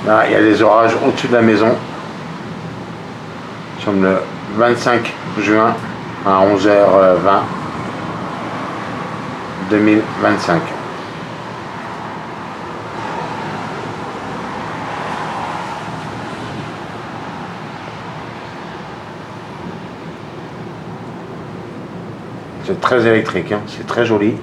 Là, il y a des orages au-dessus de la maison. Nous sommes le 25 juin à 11h20 2025. C'est très électrique, hein, c'est très joli.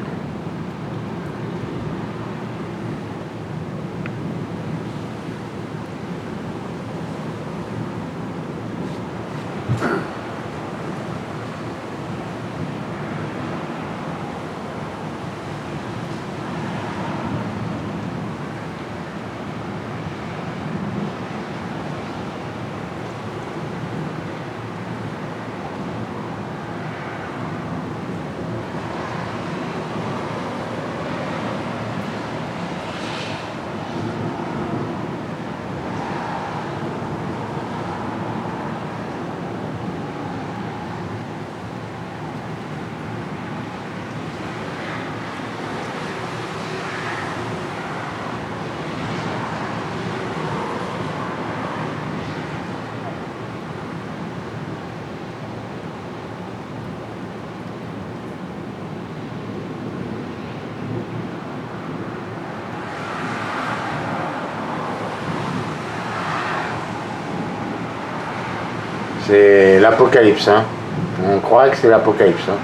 C'est l'apocalypse, hein. On croit que c'est l'apocalypse, hein.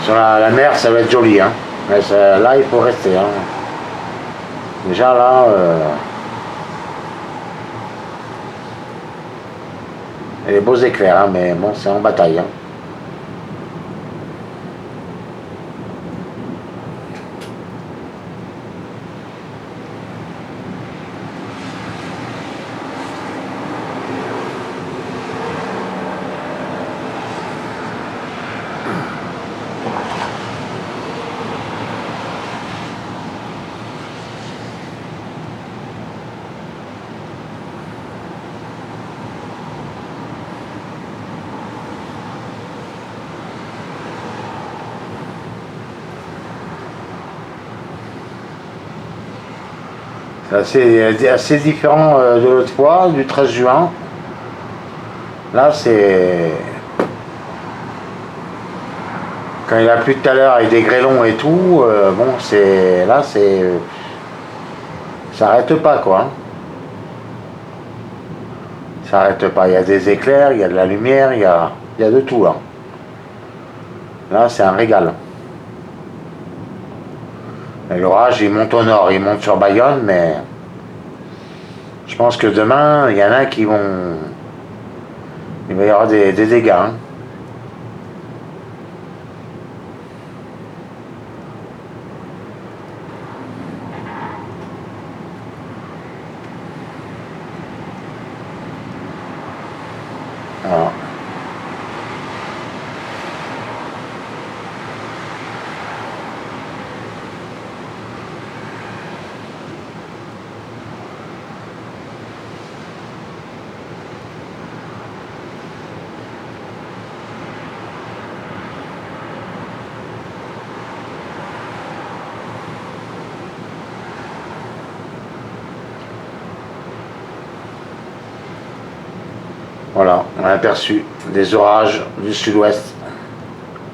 Sur la mer, ça va être joli, hein. Mais là, il faut rester, hein. Déjà là, il y a des beaux éclairs, hein, mais bon, c'est en bataille, hein. C'est assez différent de l'autre fois, du 13 juin. Là, c'est... Quand il a plu tout à l'heure avec des grêlons et tout, bon, c'est... Là, c'est... Ça arrête pas, quoi, hein. Ça arrête pas. Il y a des éclairs, il y a de la lumière, il y a de tout, là. Là, c'est un régal. Et l'orage, il monte au nord, il monte sur Bayonne, mais... Je pense que demain, il y en a qui vont... Il va y avoir des dégâts, hein. Voilà. Voilà, on a aperçu des orages du sud-ouest.